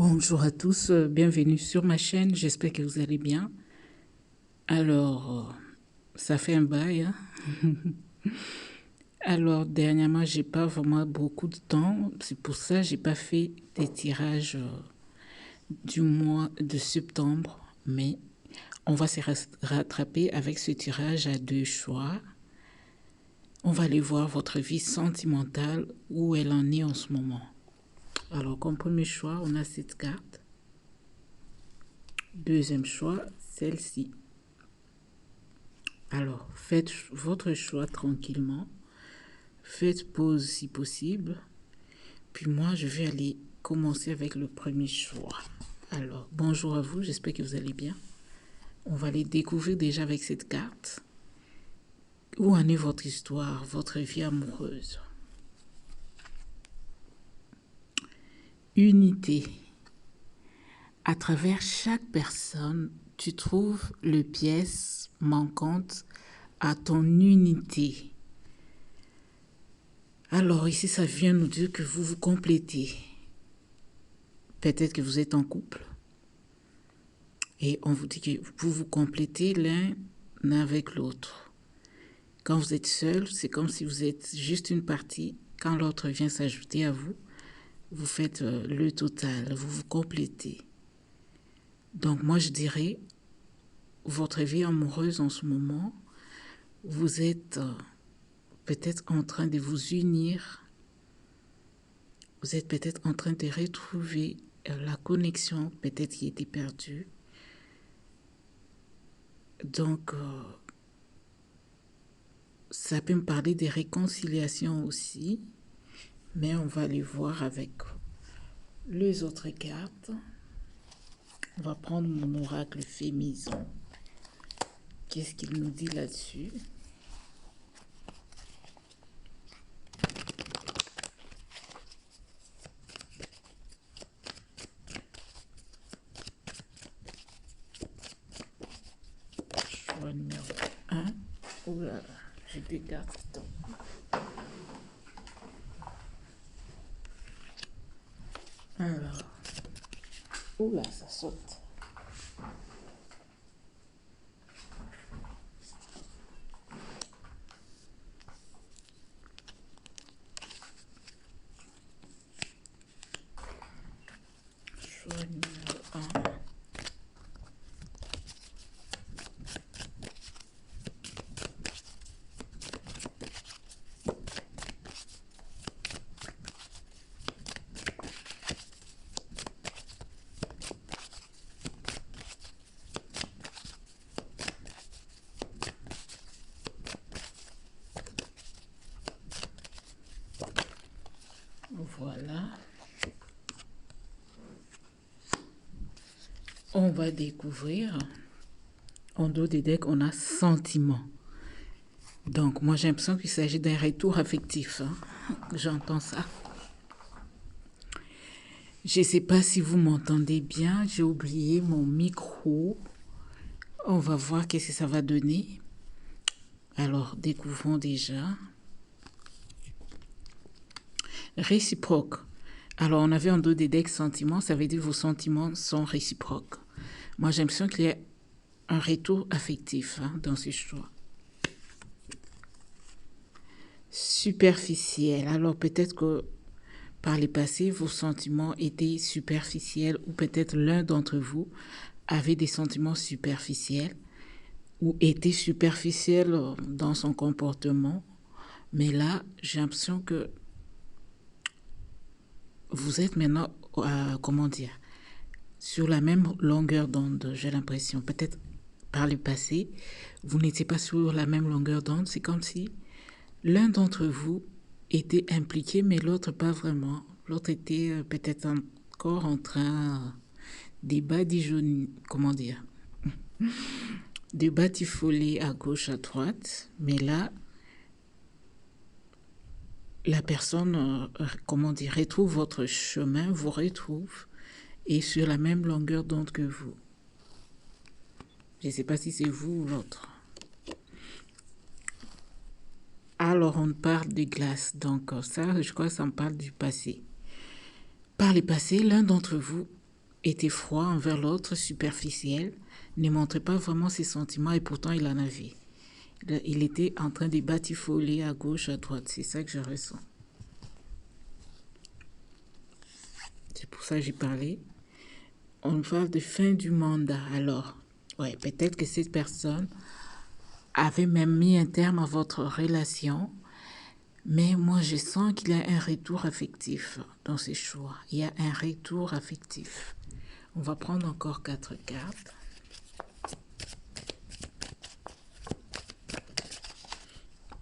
Bonjour à tous, bienvenue sur ma chaîne, j'espère que vous allez bien. Alors, ça fait un bail, hein? Alors, dernièrement, j'ai pas vraiment beaucoup de temps, c'est pour ça que j'ai pas fait des tirages du mois de septembre, mais on va se rattraper avec ce tirage à 2 choix. On va aller voir votre vie sentimentale, où elle en est en ce moment. Alors, comme premier choix, on a cette carte. Deuxième choix, celle-ci. Alors, faites votre choix tranquillement. Faites pause si possible. Puis moi, je vais aller commencer avec le premier choix. Alors, bonjour à vous, j'espère que vous allez bien. On va aller découvrir déjà avec cette carte. Où en est votre histoire, votre vie amoureuse? Unité. À travers chaque personne, tu trouves les pièces manquantes à ton unité. Alors ici, ça vient nous dire que vous vous complétez. Peut-être que vous êtes en couple. Et on vous dit que vous vous complétez l'un avec l'autre. Quand vous êtes seul, c'est comme si vous êtes juste une partie. Quand l'autre vient s'ajouter à vous, vous faites le total, vous vous complétez. Donc moi, je dirais, votre vie amoureuse en ce moment, vous êtes peut-être en train de vous unir. Vous êtes peut-être en train de retrouver la connexion, peut-être qui était perdue. Donc, ça peut me parler des réconciliations aussi, mais on va les voir avec les autres cartes. On va prendre mon oracle Fémison. Qu'est-ce qu'il nous dit là-dessus? Choix numéro 1. Oula, j'ai deux cartes. Alors, oula, ça saute. Choix numéro 1. Voilà. On va découvrir. En dos des decks, on a sentiment. Donc, moi, j'ai l'impression qu'il s'agit d'un retour affectif. Hein. J'entends ça. Je ne sais pas si vous m'entendez bien. J'ai oublié mon micro. On va voir qu'est-ce que ça va donner. Alors, découvrons déjà. Réciproque. Alors, on avait en dos des decks sentiments. Ça veut dire que vos sentiments sont réciproques. Moi, j'ai l'impression qu'il y a un retour affectif dans ce choix. Superficiel. Alors, peut-être que par le passé, vos sentiments étaient superficiels ou peut-être l'un d'entre vous avait des sentiments superficiels ou était superficiel dans son comportement. Mais là, j'ai l'impression que vous êtes maintenant, comment dire, sur la même longueur d'onde, j'ai l'impression. Peut-être par le passé, vous n'étiez pas sur la même longueur d'onde. C'est comme si l'un d'entre vous était impliqué, mais l'autre pas vraiment. L'autre était peut-être encore en train de badigeonner, comment dire, de batifoler à gauche, à droite. Mais là, la personne, comment dire, retrouve votre chemin, vous retrouve, et sur la même longueur d'onde que vous. Je ne sais pas si c'est vous ou l'autre. Alors, on parle de glace. Donc, ça, je crois que ça me parle du passé. Par le passé, l'un d'entre vous était froid envers l'autre, superficiel, ne montrait pas vraiment ses sentiments et pourtant il en avait. Il était en train de batifoler à gauche, à droite. C'est ça que je ressens. C'est pour ça que j'ai parlé. On parle de fin du mandat. Alors, ouais, peut-être que cette personne avait même mis un terme à votre relation, mais moi je sens qu'il y a un retour affectif dans ses choix. Il y a un retour affectif. On va prendre encore 4 cartes.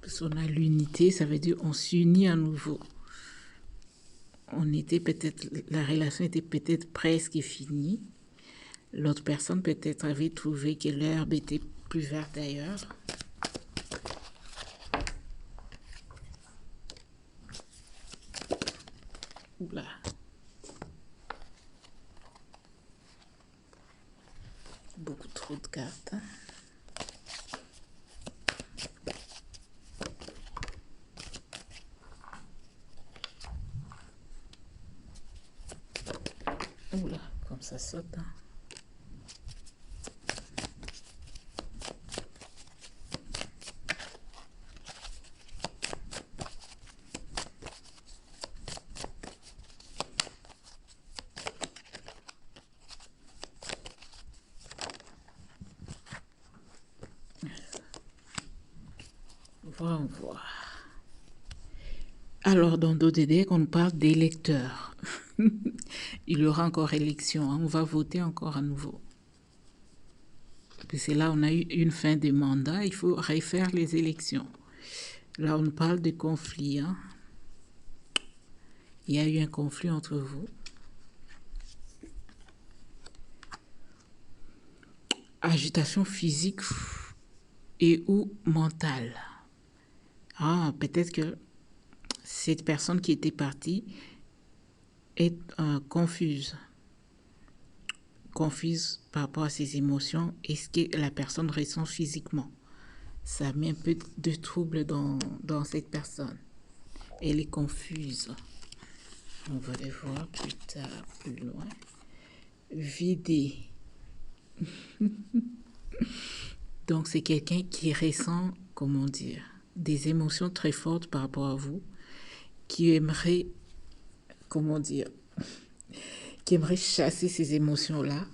Parce qu'on a l'unité, ça veut dire on s'unit à nouveau. On était peut-être, la relation était peut-être presque finie. L'autre personne peut-être avait trouvé que l'herbe était plus verte ailleurs. Oula. Beaucoup trop de cartes. Oula, comme ça saute. Hein. Voyons voir. Alors, dans DODD, on parle d'électeurs. Il y aura encore élection. Hein. On va voter encore à nouveau. Puis c'est là on a eu une fin de mandat. Il faut refaire les élections. Là, on parle de conflit. Hein. Il y a eu un conflit entre vous. Agitation physique et ou mentale. Ah, peut-être que cette personne qui était partie est confuse. Confuse par rapport à ses émotions et ce que la personne ressent physiquement. Ça met un peu de trouble dans cette personne. Elle est confuse. On va les voir plus tard, plus loin. Vider. Donc, c'est quelqu'un qui ressent, comment dire, des émotions très fortes par rapport à vous, qui aimerait, comment dire, qui aimerait chasser ces émotions-là,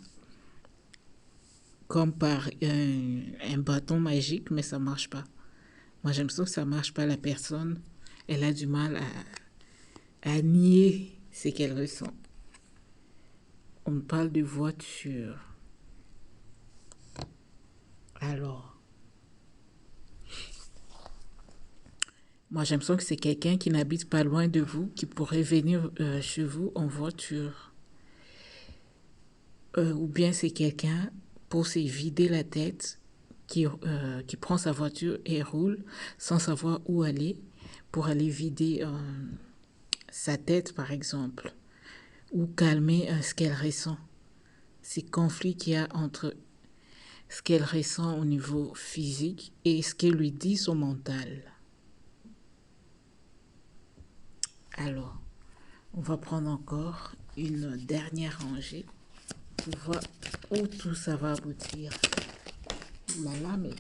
comme par un bâton magique, mais ça marche pas. Moi, j'aime ça que ça marche pas. La personne, elle a du mal à nier ce qu'elle ressent. On parle de voiture. Alors, moi, j'aime ça que c'est quelqu'un qui n'habite pas loin de vous, qui pourrait venir chez vous en voiture. Ou bien c'est quelqu'un, pour se vider la tête, qui prend sa voiture et roule sans savoir où aller, pour aller vider sa tête, par exemple, ou calmer ce qu'elle ressent. Ces conflits qu'il y a entre ce qu'elle ressent au niveau physique et ce qu'elle lui dit son mental. Alors, on va prendre encore une dernière rangée pour voir où tout ça va aboutir. Là, mais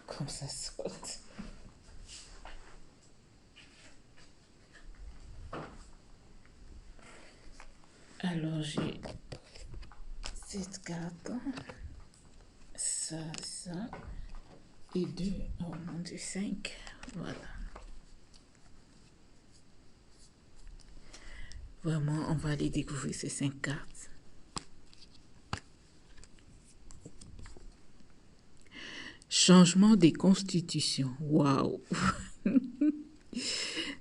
comme ça saute. Alors, j'ai cette carte, ça, et deux, oh mon Dieu, 5, voilà. Vraiment, on va aller découvrir ces 5 cartes. Changement des constitutions. Waouh!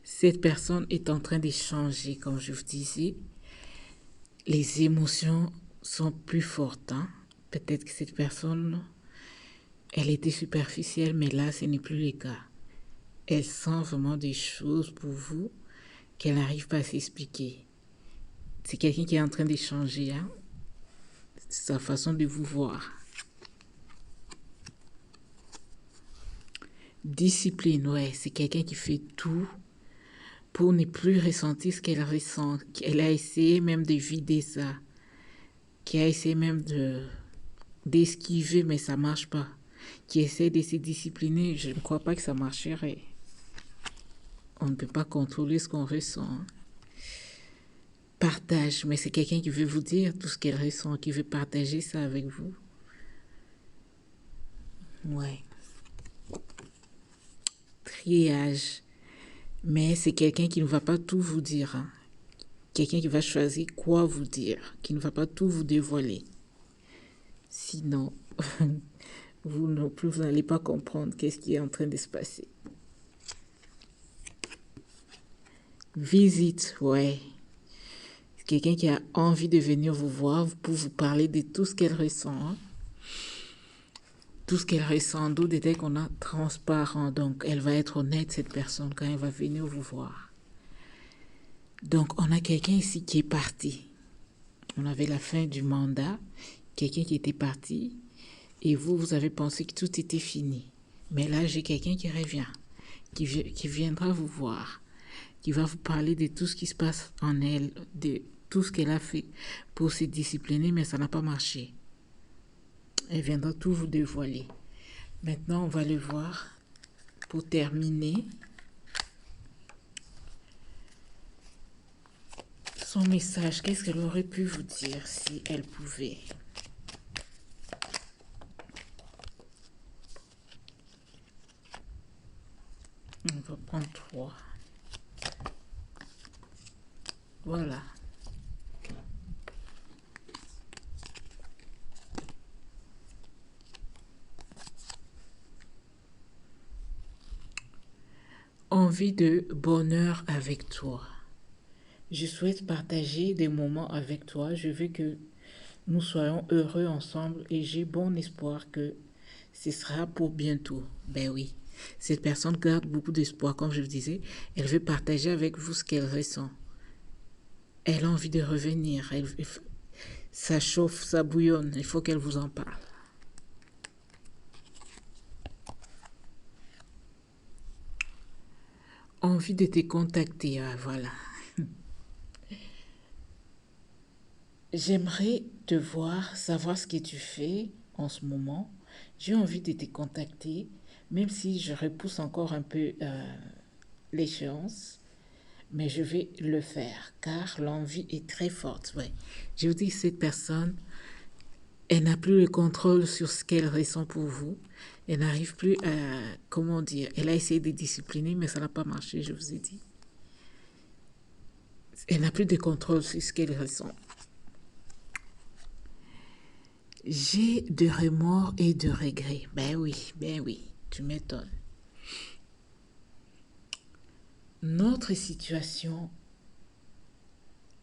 Cette personne est en train de changer, comme je vous disais. Les émotions sont plus fortes. Hein? Peut-être que cette personne, elle était superficielle, mais là, ce n'est plus le cas. Elle sent vraiment des choses pour vous qu'elle n'arrive pas à s'expliquer. C'est quelqu'un qui est en train de changer, hein? Sa façon de vous voir. Discipline, ouais, c'est quelqu'un qui fait tout pour ne plus ressentir ce qu'elle ressent. Elle a essayé même de vider ça. qui a essayé même d'esquiver, mais ça marche pas, qui essaie de se discipliner, je ne crois pas que ça marcherait. On ne peut pas contrôler ce qu'on ressent. Hein. Partage, mais c'est quelqu'un qui veut vous dire tout ce qu'elle ressent, qui veut partager ça avec vous. Ouais. Triage. Mais c'est quelqu'un qui ne va pas tout vous dire. Hein. Quelqu'un qui va choisir quoi vous dire, qui ne va pas tout vous dévoiler. Sinon, vous non plus, vous n'allez pas comprendre qu'est-ce qui est en train de se passer. Visite, ouais. C'est quelqu'un qui a envie de venir vous voir pour vous parler de tout ce qu'elle ressent. Hein. Tout ce qu'elle ressent, d'où dès qu'on a transparent. Donc, elle va être honnête, cette personne, quand elle va venir vous voir. Donc, on a quelqu'un ici qui est parti. On avait la fin du mandat, quelqu'un qui était parti, et vous avez pensé que tout était fini. Mais là, j'ai quelqu'un qui revient, qui viendra vous voir, qui va vous parler de tout ce qui se passe en elle, de tout ce qu'elle a fait pour se discipliner, mais ça n'a pas marché. Elle viendra tout vous dévoiler. Maintenant, on va le voir pour terminer. Son message, qu'est-ce qu'elle aurait pu vous dire si elle pouvait? On va prendre 3. Voilà. Envie de bonheur avec toi. Je souhaite partager des moments avec toi. Je veux que nous soyons heureux ensemble et j'ai bon espoir que ce sera pour bientôt. Ben oui, cette personne garde beaucoup d'espoir, comme je le disais. Elle veut partager avec vous ce qu'elle ressent. Elle a envie de revenir. Ça chauffe, ça bouillonne. Il faut qu'elle vous en parle. Envie de te contacter, ah, voilà. J'aimerais te voir, savoir ce que tu fais en ce moment. J'ai envie de te contacter, même si je repousse encore un peu l'échéance, mais je vais le faire car l'envie est très forte. Ouais. Je vous dis, cette personne, elle n'a plus le contrôle sur ce qu'elle ressent pour vous. Elle n'arrive plus à, comment dire, elle a essayé de discipliner, mais ça n'a pas marché, je vous ai dit. Elle n'a plus de contrôle sur ce qu'elle ressent. J'ai de remords et de regrets. Ben oui, tu m'étonnes. Notre situation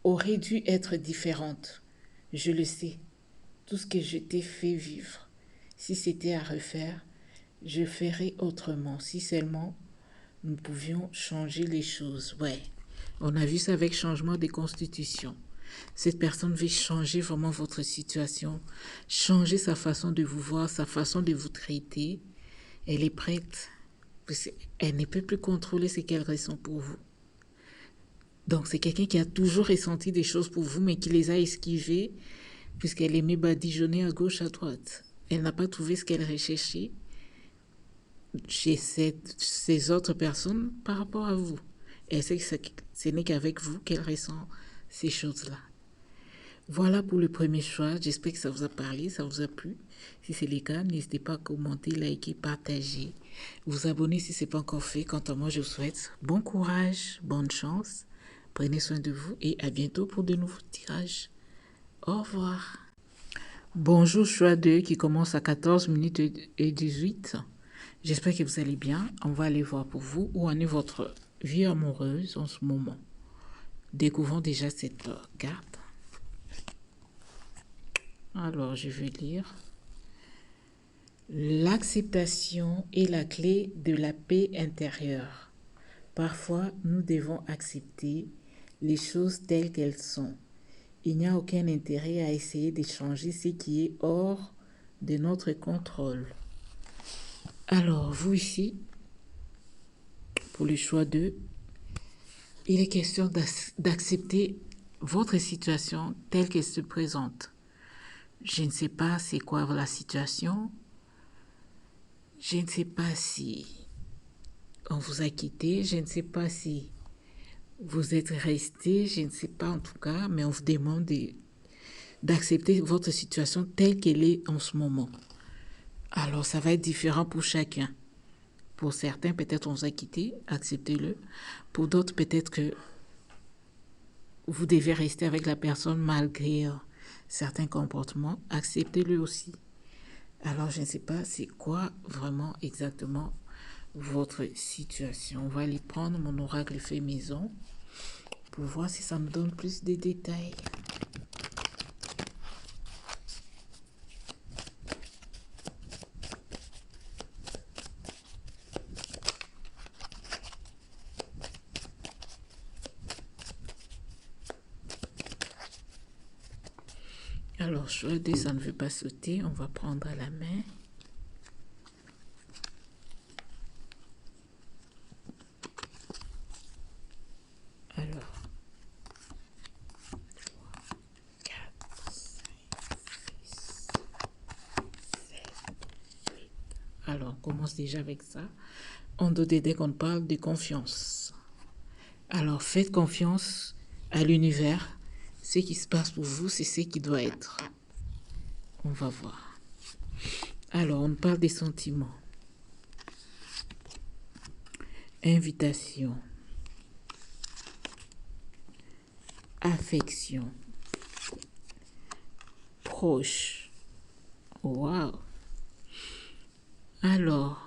aurait dû être différente. Je le sais. Tout ce que je t'ai fait vivre. Si c'était à refaire, je ferais autrement. Si seulement nous pouvions changer les choses. Ouais. On a vu ça avec changement des constitutions. Cette personne veut changer vraiment votre situation, changer sa façon de vous voir, sa façon de vous traiter. Elle est prête. Elle ne peut plus contrôler ce qu'elle ressent pour vous. Donc c'est quelqu'un qui a toujours ressenti des choses pour vous, mais qui les a esquivées, puisqu'elle aimait badigeonner à gauche, à droite. Elle n'a pas trouvé ce qu'elle recherchait chez ces autres personnes par rapport à vous. Elle sait que ce n'est qu'avec vous qu'elle ressent ces choses-là. Voilà pour le premier choix. J'espère que ça vous a parlé, ça vous a plu. Si c'est le cas, n'hésitez pas à commenter, liker, partager, vous abonner si ce n'est pas encore fait. Quant à moi, je vous souhaite bon courage, bonne chance. Prenez soin de vous et à bientôt pour de nouveaux tirages. Au revoir. Bonjour, choix 2 qui commence à 14 minutes et 18. J'espère que vous allez bien. On va aller voir pour vous où en est votre vie amoureuse en ce moment. Découvrons déjà cette carte. Alors, je vais lire. L'acceptation est la clé de la paix intérieure. Parfois, nous devons accepter les choses telles qu'elles sont. Il n'y a aucun intérêt à essayer de changer ce qui est hors de notre contrôle. Alors, vous ici, pour le choix 2, il est question d'accepter votre situation telle qu'elle se présente. Je ne sais pas c'est quoi la situation. Je ne sais pas si on vous a quitté. Je ne sais pas si vous êtes resté. Je ne sais pas en tout cas, mais on vous demande d'accepter votre situation telle qu'elle est en ce moment. Alors, ça va être différent pour chacun. Pour certains, peut-être on vous a quitté, acceptez-le. Pour d'autres, peut-être que vous devez rester avec la personne malgré certains comportements, acceptez-le aussi. Alors, je ne sais pas c'est quoi vraiment exactement votre situation. On va aller prendre mon oracle fait maison pour voir si ça me donne plus de détails. Alors, choix 2, ça ne veut pas sauter. On va prendre à la main. Alors, 3, 4, 5, 6, 7, 8. Alors, on commence déjà avec ça. On doit aider qu'on parle de confiance. Alors, faites confiance à l'univers. Ce qui se passe pour vous, c'est ce qui doit être. On va voir. Alors, on parle des sentiments. Invitation. Affection. Proche. Waouh. Alors,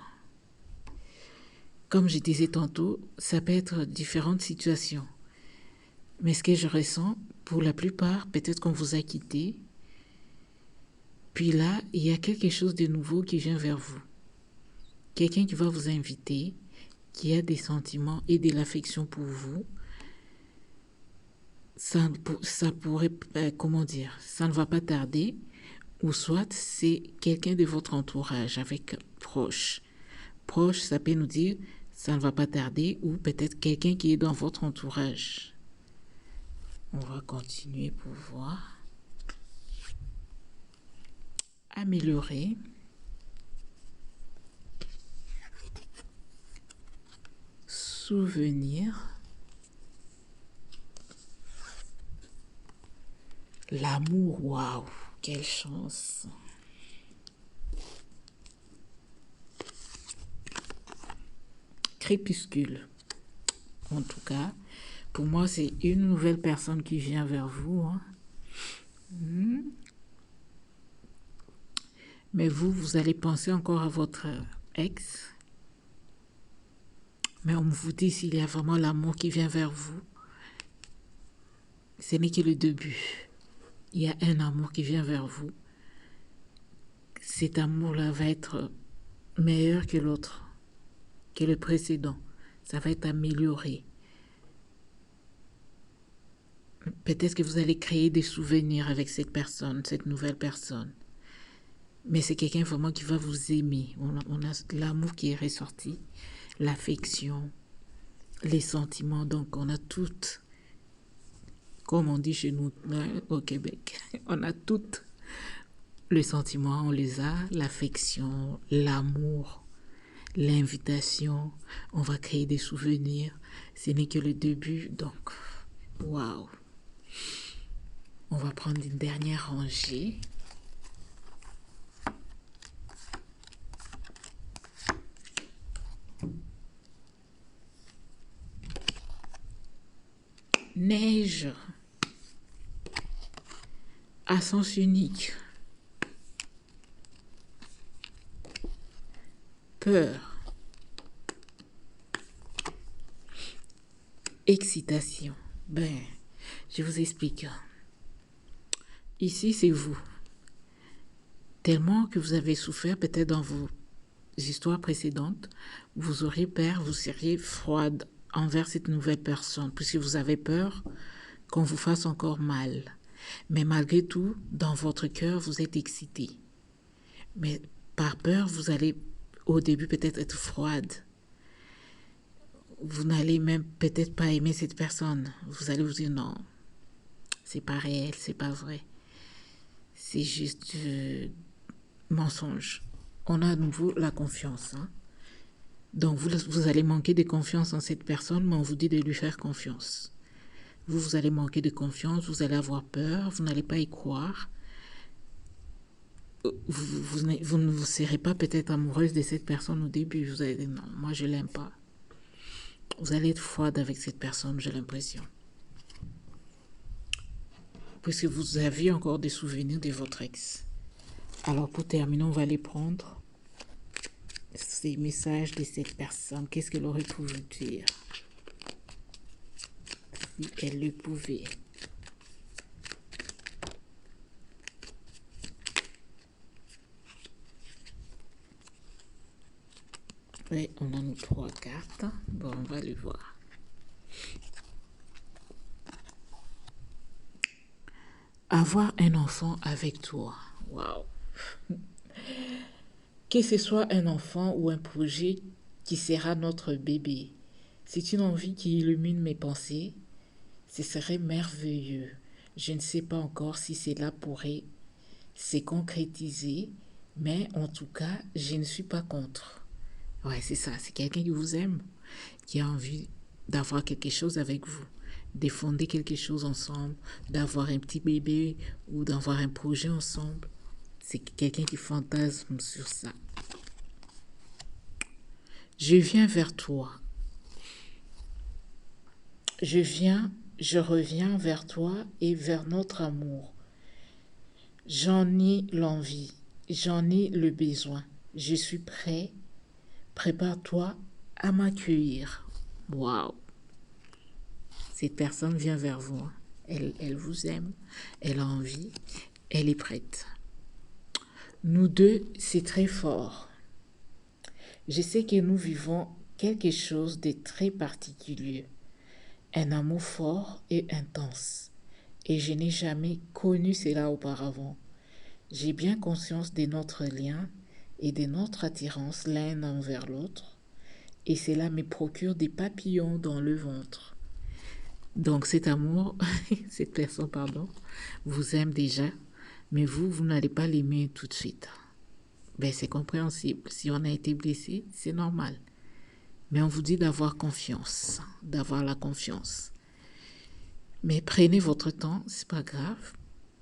comme je disais tantôt, ça peut être différentes situations. Mais ce que je ressens, pour la plupart, peut-être qu'on vous a quitté. Puis là, il y a quelque chose de nouveau qui vient vers vous. Quelqu'un qui va vous inviter, qui a des sentiments et de l'affection pour vous. Ça pourrait, comment dire, ça ne va pas tarder. Ou soit c'est quelqu'un de votre entourage avec proche. Proche, ça peut nous dire ça ne va pas tarder ou peut-être quelqu'un qui est dans votre entourage. On va continuer pour voir. Améliorer. Souvenir. L'amour, waouh, quelle chance. Crépuscule. En tout cas, pour moi, c'est une nouvelle personne qui vient vers vous. Hein. Mais vous allez penser encore à votre ex. Mais on vous dit s'il y a vraiment l'amour qui vient vers vous. Ce n'est que le début. Il y a un amour qui vient vers vous. Cet amour-là va être meilleur que l'autre, que le précédent. Ça va être amélioré. Peut-être que vous allez créer des souvenirs avec cette personne, cette nouvelle personne. Mais c'est quelqu'un vraiment qui va vous aimer. On a l'amour qui est ressorti, l'affection, les sentiments. Donc, on a toutes, comme on dit chez nous au Québec, on a toutes les sentiments, on les a, l'affection, l'amour, l'invitation. On va créer des souvenirs. Ce n'est que le début. Donc, waouh. On va prendre une dernière rangée. Neige. À sens unique. Peur. Excitation. Ben, je vous explique. Ici, c'est vous. Tellement que vous avez souffert, peut-être dans vos histoires précédentes, vous aurez peur, vous seriez froide envers cette nouvelle personne, puisque vous avez peur qu'on vous fasse encore mal. Mais malgré tout, dans votre cœur, vous êtes excité. Mais par peur, vous allez au début peut-être être froide. Vous n'allez même peut-être pas aimer cette personne. Vous allez vous dire non, c'est pas réel, c'est pas vrai. c'est juste mensonge. On a à nouveau la confiance. Hein? Donc, vous allez manquer de confiance en cette personne, mais on vous dit de lui faire confiance. Vous allez manquer de confiance, vous allez avoir peur, vous n'allez pas y croire. Vous ne vous serez pas peut-être amoureuse de cette personne au début. Vous allez dire non, moi je l'aime pas. Vous allez être froide avec cette personne, j'ai l'impression. Puisque vous aviez encore des souvenirs de votre ex. Alors pour terminer, on va aller prendre ces messages de cette personne. Qu'est-ce qu'elle aurait pu vous dire? Si elle le pouvait. Oui, on a nos 3 cartes. Bon, on va les voir. Avoir un enfant avec toi. Waouh! Que ce soit un enfant ou un projet qui sera notre bébé, c'est une envie qui illumine mes pensées. Ce serait merveilleux. Je ne sais pas encore si cela pourrait se concrétiser, mais en tout cas, je ne suis pas contre. Ouais, c'est ça. C'est quelqu'un qui vous aime, qui a envie d'avoir quelque chose avec vous, de fonder quelque chose ensemble, d'avoir un petit bébé ou d'avoir un projet ensemble. C'est quelqu'un qui fantasme sur ça. Je viens vers toi. Je reviens vers toi et vers notre amour. J'en ai l'envie, j'en ai le besoin. Je suis prêt. Prépare-toi à m'accueillir. Waouh! Cette personne vient vers vous. Elle vous aime, elle a envie, elle est prête. Nous deux, c'est très fort. Je sais que nous vivons quelque chose de très particulier. Un amour fort et intense. Et je n'ai jamais connu cela auparavant. J'ai bien conscience de notre lien et de notre attirance l'un envers l'autre. Et cela me procure des papillons dans le ventre. Donc cet amour, cette personne, pardon, vous aime déjà, mais vous n'allez pas l'aimer tout de suite. Ben, c'est compréhensible. Si on a été blessé, c'est normal. Mais on vous dit d'avoir confiance, d'avoir la confiance. Mais prenez votre temps, c'est pas grave.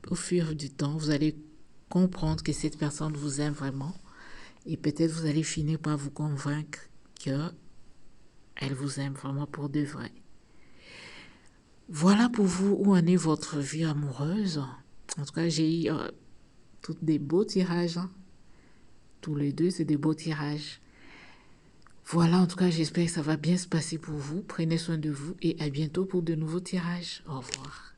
Au fur du temps, vous allez comprendre que cette personne vous aime vraiment. Et peut-être vous allez finir par vous convaincre qu'elle vous aime vraiment pour de vrai. Voilà pour vous où en est votre vie amoureuse. En tout cas, j'ai eu tous des beaux tirages. Hein. Tous les deux, c'est des beaux tirages. Voilà, en tout cas, j'espère que ça va bien se passer pour vous. Prenez soin de vous et à bientôt pour de nouveaux tirages. Au revoir.